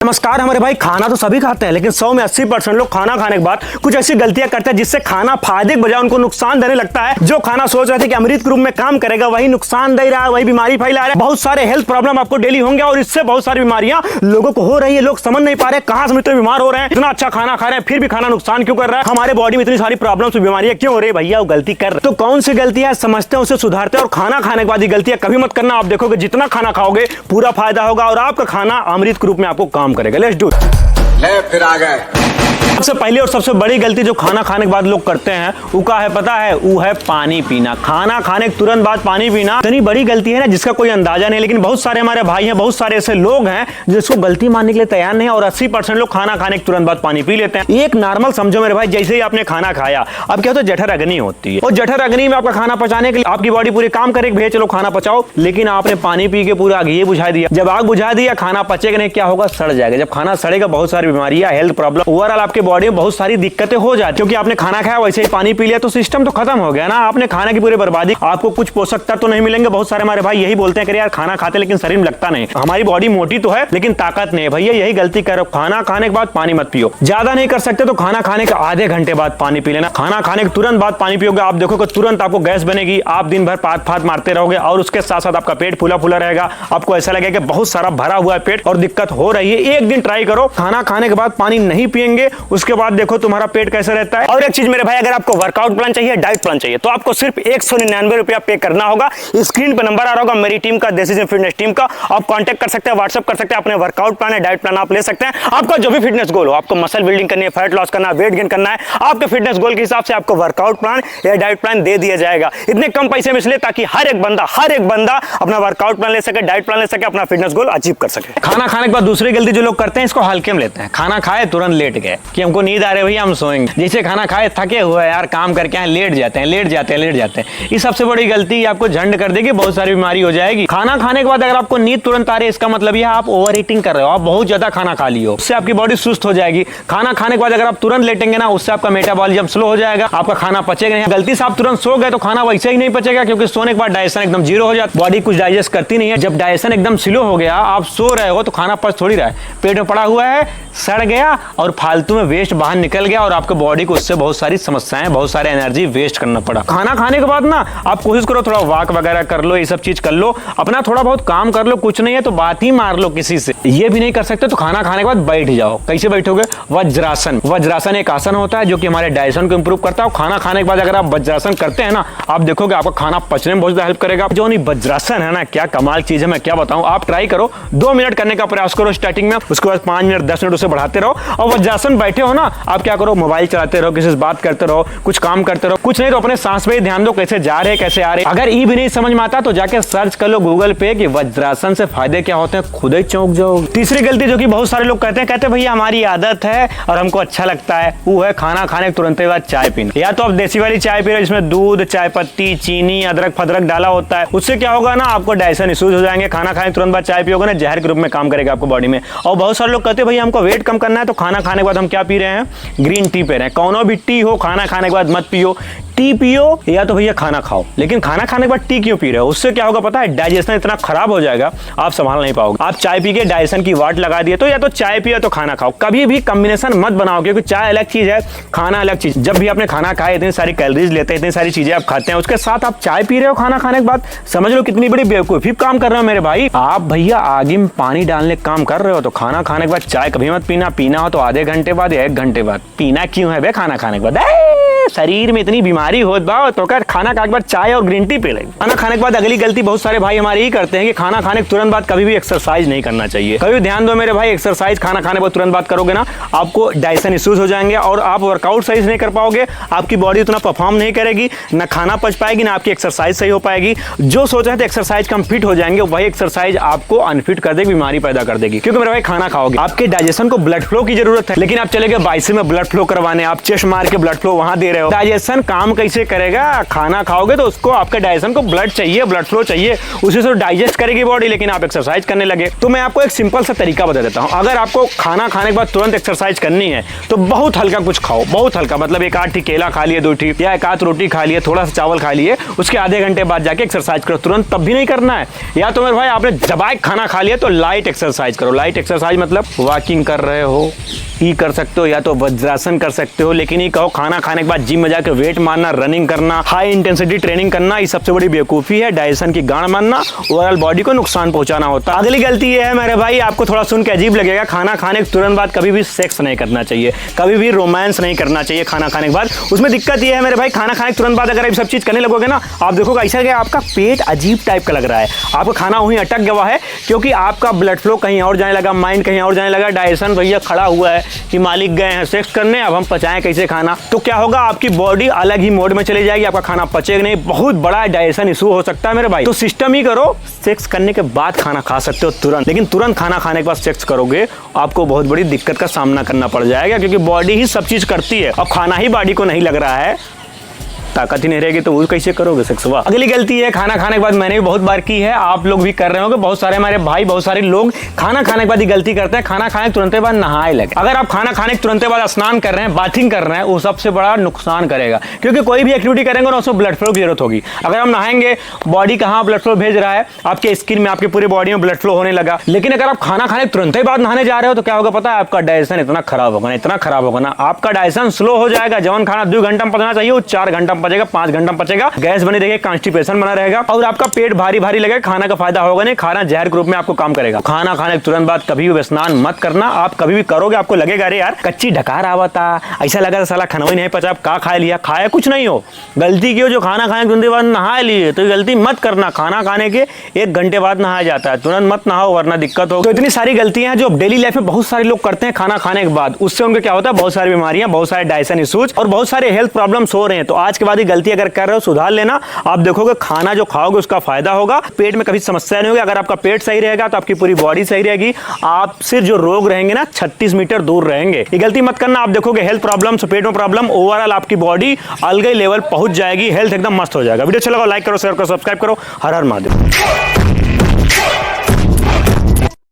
नमस्कार। हमारे भाई, खाना तो सभी खाते हैं, लेकिन 100 में 80% लोग खाना खाने के बाद कुछ ऐसी गलतियां करते हैं जिससे खाना फायदे के बजाय उनको नुकसान देने लगता है। जो खाना सोच रहे थे कि अमृत के रूप में काम करेगा, वही नुकसान दे रहा है, वही बीमारी फैला रहा है। बहुत सारे हेल्थ प्रॉब्लम आपको डेली होंगे और इससे बहुत सारी बीमारियां लोगों को हो रही है। लोग समझ नहीं पा रहे कहां से इतने बीमार हो रहे हैं। इतना अच्छा खाना खा रहे हैं फिर भी खाना नुकसान क्यों कर रहा है। हमारे बॉडी में इतनी सारी प्रॉब्लम्स बीमारियां क्यों हो रही है। भैया वो गलती कर रहे तो कौन सी गलतियां समझते हैं, उसे सुधारते हैं। और खाना खाने के बाद ये गलतियां कभी मत करना। आप देखोगे जितना खाना खाओगे पूरा फायदा होगा और आपका खाना अमृत के रूप में आपको काम करेगा। लेट्स डू ले फिर आ गए। सबसे पहली और सबसे बड़ी गलती जो खाना खाने के बाद लोग करते हैं वो क्या है पता है? वो है पानी पीना। खाना खाने के तुरंत बाद पानी पीना इतनी बड़ी गलती है ना जिसका कोई अंदाजा नहीं। लेकिन बहुत सारे हमारे भाई हैं, बहुत सारे ऐसे लोग हैं जिसको गलती मानने के लिए तैयार नहीं है और 80% लोग खाना खाने के तुरंत बाद पानी पी लेते हैं। एक नॉर्मल समझो मेरे भाई, जैसे ही आपने खाना खाया अब क्या होता है, जठर अग्नि होती है और जठर अग्नि में आपका खाना पचाने के लिए आपकी बॉडी पूरी काम करेगी, भैया चलो खाना पचाओ। लेकिन आपने पानी पी के पूरा आग ये बुझा दिया। जब आग बुझा दिया खाना पचेगा नहीं, क्या होगा? सड़ जाएगा। जब खाना सड़ेगा बहुत सारी बीमारियां, हेल्थ प्रॉब्लम, ओवरऑल आपके बॉडी में बहुत सारी दिक्कतें हो जाती। क्योंकि आपने खाना खाया वैसे ही पानी पी लिया तो सिस्टम तो खत्म हो गया ना। आपने खाने की पूरी बर्बादी, आपको कुछ पोषक तत्व तो नहीं मिलेंगे। बहुत सारे हमारे भाई यही बोलते हैं कि यार खाना खाते लेकिन शरीर में लगता नहीं, हमारी बॉडी मोटी तो है लेकिन ताकत नहीं है। भैया यही गलती करो, खाना खाने के बाद पानी मत पियो। ज्यादा नहीं कर सकते तो खाना खाने के आधे घंटे बाद पानी पी लेना। खाना खाने के तुरंत बाद पानी पियोगे, आप देखोगे तुरंत आपको गैस बनेगी, आप दिन भर पात फात मारते रहोगे और उसके साथ साथ आपका पेट फूला फूला रहेगा। आपको ऐसा लगेगा कि बहुत सारा भरा हुआ है पेट और दिक्कत हो रही है। एक दिन ट्राई करो, खाना खाने के बाद पानी नहीं पिएंगे, उसके बाद देखो तुम्हारा पेट कैसे रहता है। और एक चीज मेरे भाई, अगर आपको वर्कआउट प्लान चाहिए, डाइट प्लान चाहिए, तो आपको सिर्फ 199 रुपया पे करना होगा। स्क्रीन पे नंबर आ रहा होगा मेरी टीम का, देसी जिम फिटनेस टीम का। आप कांटेक्ट कर सकते हैं, व्हाट्सएप कर सकते हैं, अपने वर्कआउट प्लान है, डाइट प्लान आप ले सकते हैं। आपका जो भी फिटनेस गोल हो, आपको मसल बिल्डिंग करनी है, फैट लॉस करना है, वेट गेन करना है, आपके फिटनेस गोल के हिसाब से आपको वर्कआउट प्लान या डाइट प्लान दे दिया जाएगा। इतने कम पैसे में इसलिए ताकि हर एक बंदा अपना वर्कआउट प्लान ले सके, डाइट प्लान ले सके, अपना फिटनेस गोल अचीव कर सके। खाना खाने के बाद दूसरी गलती जो लोग करते हैं, इसको हल्के में लेते हैं। खाना खाए तुरंत लेट गए कि हमको नींद आ रही है भैया हम सोएंगे। जैसे खाना खाए थके हुए यार काम करके आए, लेट जाते हैं। ये सबसे बड़ी गलती आपको झंड कर देगी, बहुत सारी बीमारी हो जाएगी। खाना खाने के बाद अगर आपको नींद तुरंत आ रही है, इसका मतलब यह आप ओवर ईटिंग कर रहे हो, आप बहुत ज्यादा खाना खा लियो, उससे आपकी बॉडी सुस्त हो जाएगी। खाना खाने के बाद अगर आप तुरंत लेटेंगे ना, उससे आपका मेटाबॉलिज्म स्लो हो जाएगा, आपका खाना पचेगा नहीं। गलती से आप तुरंत सो गए तो खाना वैसे ही नहीं पचेगा, क्योंकि सोने के बाद डाइजेशन एकदम जीरो हो जाता है, बॉडी कुछ डाइजेस्ट करती नहीं है। जब डाइजेशन एकदम स्लो हो गया, आप सो रहे हो तो खाना पच थोड़ी रहा है, पेट में पड़ा हुआ है, सड़ गया और फालतू में वेस्ट बाहर निकल गया और आपके बॉडी को उससे बहुत सारी समस्याएं, बहुत सारे एनर्जी वेस्ट करना पड़ा। खाना खाने के बाद ना आप कोशिश करो थोड़ा वॉक वगैरह कर लो, ये सब चीज कर लो, अपना थोड़ा बहुत काम कर लो। कुछ नहीं है तो बात ही मार लो किसी से। ये भी नहीं कर सकते तो खाना खाने के बाद बैठ जाओ। कैसे बैठोगे? वज्रासन एक आसन होता है जो कि हमारे डाइजेशन को इंप्रूव करता है। खाना खाने के बाद अगर आप वज्रासन करते हैं ना, आप देखोगे आपका खाना पचने में बहुत ज्यादा हेल्प करेगा। जो नहीं वज्रासन है ना, क्या कमाल चीज है, मैं क्या बताऊं। आप ट्राई करो, 2 मिनट करने का प्रयास करो स्टार्टिंग में, उसके बाद 5 मिनट 10 मिनट उसे बढ़ाते रहो। और वज्रासन बैठे हो ना, आप क्या करो, मोबाइल चलाते रहो, किसी से बात करते रहो, कुछ काम करते रहो, कुछ नहीं तो अपने सांस पे ध्यान दो, कैसे जा रहे कैसे आ रहे। अगर ये भी नहीं समझ में आता तो जाके सर्च कर लो गूगल पे कि वज्रासन से फायदे क्या होते हैं, खुद ही चौंक जाओ। तीसरी गलती जो कि बहुत सारे लोग कहते हैं भैया हमारी आदत है और हमको अच्छा लगता है, वो है खाना खाने के तुरंत बाद चाय पीना। या तो आप देसी वाली चाय पी रहे हो जिसमें दूध, चाय पत्ती, चीनी, अदरक फदरक डाला होता है, उससे क्या होगा ना, आपको डाइजेशन इश्यूज हो जाएंगे। खाना खाने तुरंत बाद चाय पियोगे ना, जहर के रूप में काम करेगा आपको बॉडी में। और बहुत सारे लोग कहते हैं भैया हमको वेट कम करना है तो खाना खाने के बाद हम क्या पी रहे हैं? ग्रीन टी पी रहे हैं। कौनो भी टी हो, खाना खाने के बाद मत पियो। टी पियो या तो भैया खाना खाओ, लेकिन खाना खाने के बाद टी क्यों पी रहे हो? उससे क्या होगा पता है? डाइजेशन इतना खराब हो जाएगा आप संभाल नहीं पाओगे। आप चाय पी के डाइजेशन की वाट लगा दिए तो या तो चाय पियो तो खाना खाओ। कभी भी कॉम्बिनेशन मत बनाओ, क्योंकि चाय अलग चीज है, खाना अलग चीज। जब भी आपने खाना खाया, इतनी सारी कैलोरीज लेते हैं, इतनी सारी चीजें आप खाते हैं, उसके साथ आप चाय पी रहे हो खाना खाने के बाद, समझ लो कितनी बड़ी बेवकूफी काम कर रहे हो मेरे भाई। आप भैया आगे में पानी डालने का काम कर रहे हो तो खाना खाने के बाद चाय कभी मत पीना। पीना हो तो आधे घंटे बाद या 1 घंटे बाद। पीना क्यों है बे खाना खाने के बाद? शरीर में इतनी बीमारी हो तो खाना खाने के बाद चाय और ग्रीन टी पी लेंगे। खाना खाने के बाद अगली गलती बहुत सारे भाई हमारे ही करते हैं कि खाना खाने के तुरंत बाद कभी भी एक्सरसाइज नहीं करना चाहिए। कभी ध्यान दो मेरे भाई, एक्सरसाइज खाना खाने के बाद तुरंत बाद करोगे ना, आपको डाइजेशन इश्यूज हो जाएंगे और आप वर्कआउट सही से नहीं कर पाओगे, आपकी बॉडी उतना परफॉर्म नहीं करेगी, ना खाना पच पाएगी, ना आपकी एक्सरसाइज सही हो पाएगी। जो सोच रहे थे एक्सरसाइज का हम फिट हो जाएंगे, वही एक्सरसाइज आपको अनफिट कर देगी, बीमारी पैदा कर देगी। क्योंकि मेरे भाई खाना खाओगे, आपके डाइजेशन को ब्लड फ्लो की जरूरत है, लेकिन आप चले गए बाइसेप में ब्लड फ्लो करवाने, आप चेस्ट मार के ब्लड फ्लो वहां दे रहे रहे हो। डाइजेशन काम कैसे करेगा? खाना खाओगे तो उसको आपके डाइजेशन को ब्लड चाहिए, ब्लड फ्लो चाहिए, उसी से डाइजेस्ट करेगी बॉडी। लेकिन आप एक्सरसाइज करने लगे। तो मैं आपको एक सिंपल सा तरीका बता देता हूँ। अगर आपको खाना खाने के बाद तुरंत एक्सरसाइज करनी है तो बहुत हल्का कुछ खाओ, बहुत हल्का, मतलब एक आध केला खा लिए, 2 ठी, या एक आध रोटी खा लिए, थोड़ा सा चावल खा लिए, उसके आधे घंटे बाद जाके एक्सरसाइज करो। तुरंत तब भी नहीं करना है। या तो मेरे भाई आपने दबाए खाना खा लिया तो लाइट एक्सरसाइज करो। लाइट एक्सरसाइज मतलब वॉकिंग कर रहे हो, ये कर सकते हो, या तो वज्रासन कर सकते हो। लेकिन ये कहो खाना खाने के बाद जिम में जाकर वेट मारना, रनिंग करना, हाई इंटेंसिटी ट्रेनिंग करना, ये सबसे बड़ी बेवकूफ़ी है। डाइजेशन की गांड मारना, ओवरऑल बॉडी को नुकसान पहुंचाना होता है। अगली गलती ये है मेरे भाई, आपको थोड़ा सुन के अजीब लगेगा, खाना खाने के तुरंत बाद कभी भी सेक्स नहीं करना चाहिए, कभी भी रोमांस नहीं करना चाहिए खाना खाने के बाद। उसमें दिक्कत ये है मेरे भाई, खाना खाने के तुरंत बाद अगर आप सब चीज़ करने लगोगे ना, आप देखोगे ऐसा कि आपका पेट अजीब टाइप का लग रहा है, आपका खाना वहीं अटक गया है, क्योंकि आपका ब्लड फ्लो कहीं और जाने लगा, माइंड कहीं और जाने लगा। डाइजेशन भैया खड़ा हुआ है कि मालिक गए हैं सेक्स करने, अब हम पचाएं कैसे खाना। तो क्या होगा, आपकी बॉडी अलग ही मोड में चली जाएगी, आपका खाना पचेगा नहीं, बहुत बड़ा डाइजेशन इशू हो सकता है मेरे भाई। तो सिस्टम ही करो, सेक्स करने के बाद खाना खा सकते हो तुरंत, लेकिन तुरंत खाना खाने के बाद सेक्स करोगे आपको बहुत बड़ी दिक्कत का सामना करना पड़ जाएगा, क्योंकि बॉडी ही सब चीज करती है। अब खाना ही बॉडी को नहीं लग रहा है, ताकत ही नहीं रहेगी तो वो कैसे करोगे सेक्स? अगली गलती है खाना खाने के बाद, मैंने भी बहुत बार की है, आप लोग भी कर रहे होंगे, बहुत सारे हमारे भाई, बहुत सारे लोग खाना खाने के बाद ही गलती करते हैं, खाना खाने के तुरंत बाद नहाए लगे। अगर आप खाना खाने के तुरंत बाद स्नान कर रहे हैं, बाथिंग कर रहे हैं, वो सबसे बड़ा नुकसान करेगा, क्योंकि कोई भी एक्टिविटी करेंगे ना उसमें ब्लड फ्लो की जरूरत होगी। अगर हम नहाएंगे, बॉडी कहाँ ब्लड फ्लो भेज रहा है, आपके स्किन में, आपकी पूरी बॉडी में ब्लड फ्लो होने लगा। लेकिन अगर आप खाना खाने के तुरंत बाद नहाने जा रहे हो तो क्या होगा पता है? आपका डाइजेशन इतना खराब होगा ना, इतना खराब होगा ना, आपका डाइजेशन स्लो हो जाएगा। जवन खाना 2 घंटा में पचना चाहिए वो 4 घंटा में पचेगा, 5 घंटा पचेगा, गैस बनी रहेगी, कॉन्स्टिपेशन बना रहेगा, और आपका पेट भारी भारी लगेगा। खाना का फायदा होगा नहीं, खाना जहर के रूप में आपको काम करेगा। खाना खाने के तुरंत बाद कभी भी स्नान मत करना। आप कभी भी करोगे आपको लगेगा अरे यार कच्ची ढकार आवता, ऐसा लगा साला खाना ही नहीं पचा, का खा लिया, खाया कुछ नहीं हो। गलती की हो जो खाना खाने के तुरंत बाद नहा लिए, तो गलती मत करना। खाना खाने के 1 घंटे बाद नहाया जाता है, तुरंत मत नहाओ वरना दिक्कत हो। तो इतनी सारी गलतियां हैं जो डेली लाइफ में बहुत सारे लोग करते हैं खाना खाने के बाद, उससे उनको क्या होता है? बहुत सारी बीमारियां, बहुत सारे डाइजेशन इश्यूज और बहुत सारे हेल्थ प्रॉब्लम्स हो रहे हैं। तो आज के बाद ये गलती अगर कर रहे हो सुधार लेना, आप देखोगे खाना जो खाओगे उसका फायदा होगा, पेट में कभी समस्या नहीं होगी। अगर आपका पेट सही रहेगा तो आपकी पूरी बॉडी सही रहेगी, आपसे जो रोग रहेंगे ना 36 मीटर दूर रहेंगे। ये गलती मत करना, आप देखोगे हेल्थ प्रॉब्लम्स, पेट में प्रॉब्लम, ओवरऑल आपकी बॉडी अलग ही लेवल पहुंच जाएगी, हेल्थ एकदम मस्त हो जाएगा। वीडियो अच्छा लगा लाइक करो, शेयर करो, सब्सक्राइब करो। हर हर महादेव।